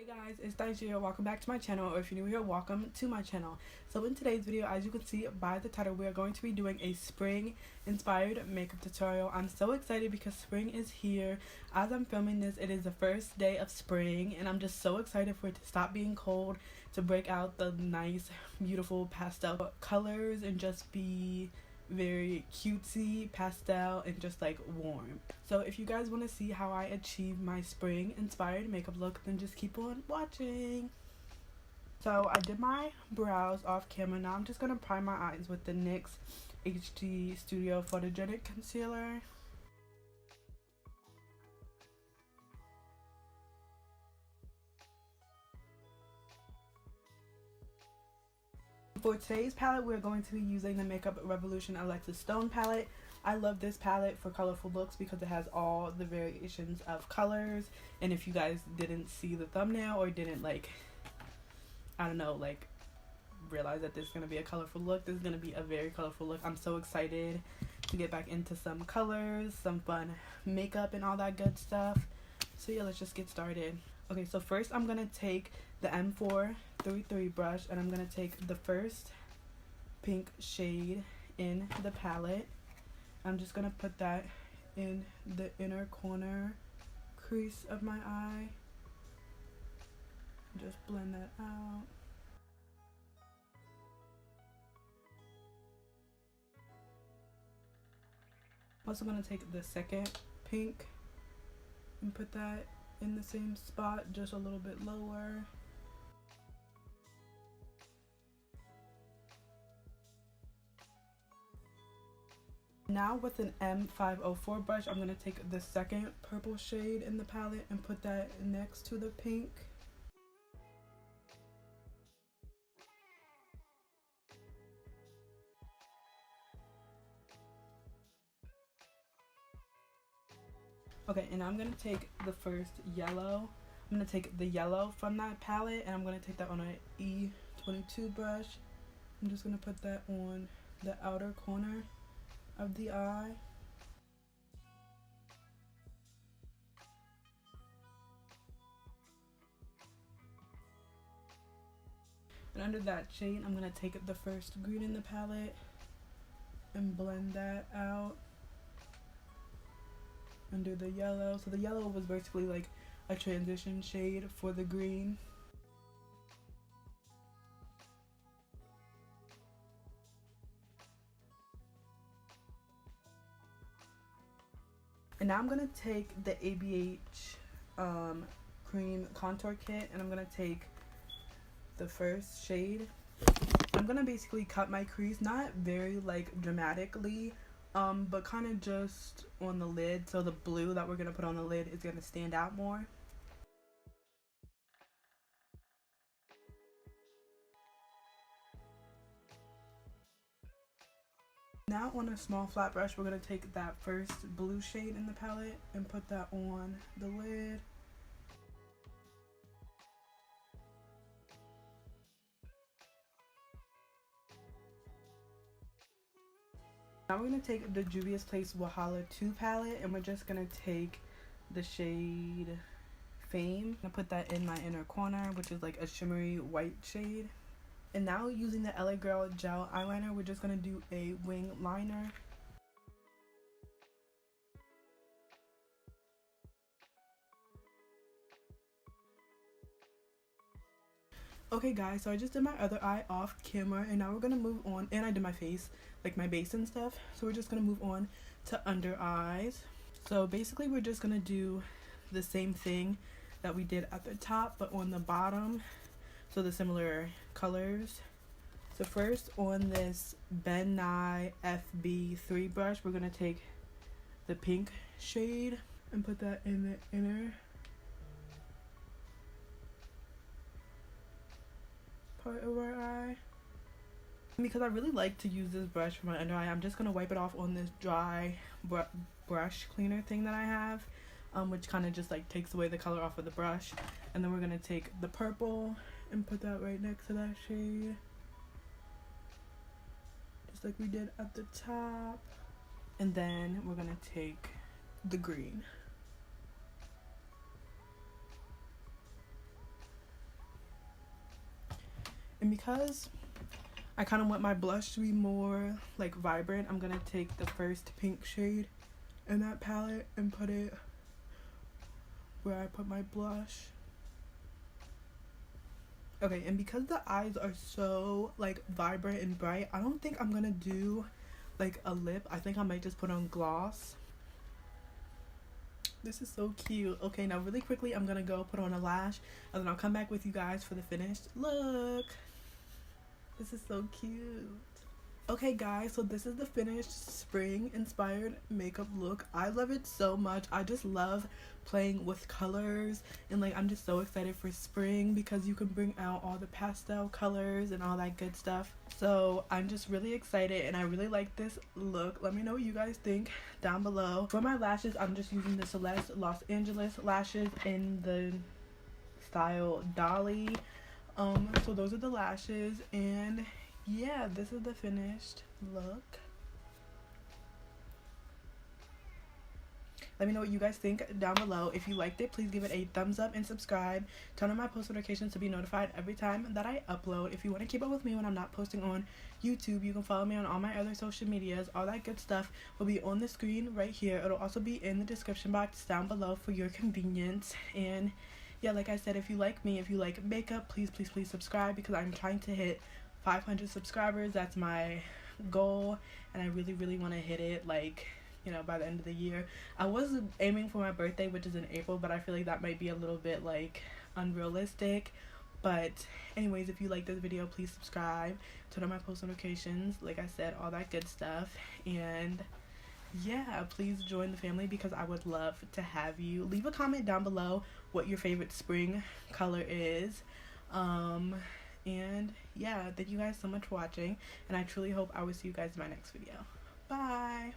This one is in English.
Hey guys, it's Nigeria. Welcome back to my channel, or if you're new here, welcome to my channel. So in today's video, as you can see by the title, we are going to be doing a spring inspired makeup tutorial. I'm so excited because spring is here. As I'm filming this, it is the first day of spring, and I'm just so excited for it to stop being cold, to break out the nice, beautiful pastel colors, and just be very cutesy, pastel, and just like warm. So if you guys want to see how I achieve my spring inspired makeup look, then just keep on watching. So I did my brows off camera. Now I'm just gonna prime my eyes with the NYX HD Studio Photogenic Concealer. For today's palette, we're going to be using the Makeup Revolution Alexis Stone palette. I love this palette for colorful looks because it has all the variations of colors. And if you guys didn't see the thumbnail or didn't realize that this is going to be a colorful look, this is going to be a very colorful look. I'm so excited to get back into some colors, some fun makeup and all that good stuff. So yeah, let's just get started. Okay, so first I'm going to take the M433 brush, and I'm going to take the first pink shade in the palette. I'm just going to put that in the inner corner crease of my eye. Just blend that out. I'm also going to take the second pink and put that in the same spot, just a little bit lower. Now with an M504 brush, I'm going to take the second purple shade in the palette and put that next to the pink. Okay, and I'm going to take the first yellow. I'm going to take the yellow from that palette, and I'm going to take that on an E22 brush. I'm just going to put that on the outer corner of the eye. And under that shade, I'm going to take the first green in the palette and blend that out under the yellow. So the yellow was basically like a transition shade for the green. And now I'm going to take the ABH cream contour kit, and I'm going to take the first shade. I'm going to basically cut my crease, not very like dramatically, but kind of just on the lid, so the blue that we're going to put on the lid is going to stand out more. Now on a small flat brush, we're going to take that first blue shade in the palette and put that on the lid. Now we're going to take the Juvia's Place Walhalla 2 palette, and we're just going to take the shade Fame and put that in my inner corner, which is like a shimmery white shade. And now using the LA Girl gel eyeliner, we're just going to do a wing liner. Okay guys, so I just did my other eye off camera, and now we're going to move on, and I did my face, like my base and stuff. So we're just going to move on to under eyes. So basically we're just going to do the same thing that we did at the top, but on the bottom. So the similar colors. So first on this Ben Nye FB3 brush, we're going to take the pink shade and put that in the inner part of our eye. Because I really like to use this brush for my under eye, I'm just going to wipe it off on this dry brush cleaner thing that I have, which kind of just like takes away the color off of the brush. And then we're going to take the purple and put that right next to that shade, just like we did at the top. And then we're going to take the green And because I kind of want my blush to be more like vibrant, I'm gonna take the first pink shade in that palette and put it where I put my blush. Okay, and because the eyes are so like vibrant and bright, I don't think I'm gonna do like a lip. I think I might just put on gloss. This is so cute. Okay, now really quickly I'm gonna go put on a lash and then I'll come back with you guys for the finished look. This is so cute. Okay guys, so this is the finished spring inspired makeup look. I love it so much. I just love playing with colors, and like I'm just so excited for spring because you can bring out all the pastel colors and all that good stuff. So I'm just really excited and I really like this look. Let me know what you guys think down below. For my lashes, I'm just using the Celeste Los Angeles lashes in the style Dolly. So those are the lashes, and yeah, this is the finished look. Let me know what you guys think down below. If you liked it, please give it a thumbs up and subscribe. Turn on my post notifications to be notified every time that I upload. If you want to keep up with me when I'm not posting on YouTube, you can follow me on all my other social medias. All that good stuff will be on the screen right here. It'll also be in the description box down below for your convenience. And yeah, like I said, if you like me, if you like makeup, please subscribe, because I'm trying to hit 500 subscribers. That's my goal, and I really want to hit it, like, you know, by the end of the year. I was aiming for my birthday, which is in April, but I feel like that might be a little bit like unrealistic. But anyways, if you like this video, please subscribe, turn on my post notifications, like I said, all that good stuff. And yeah, please join the family because I would love to have you. Leave a comment down below what your favorite spring color is. And yeah, thank you guys so much for watching, and I truly hope I will see you guys in my next video. Bye.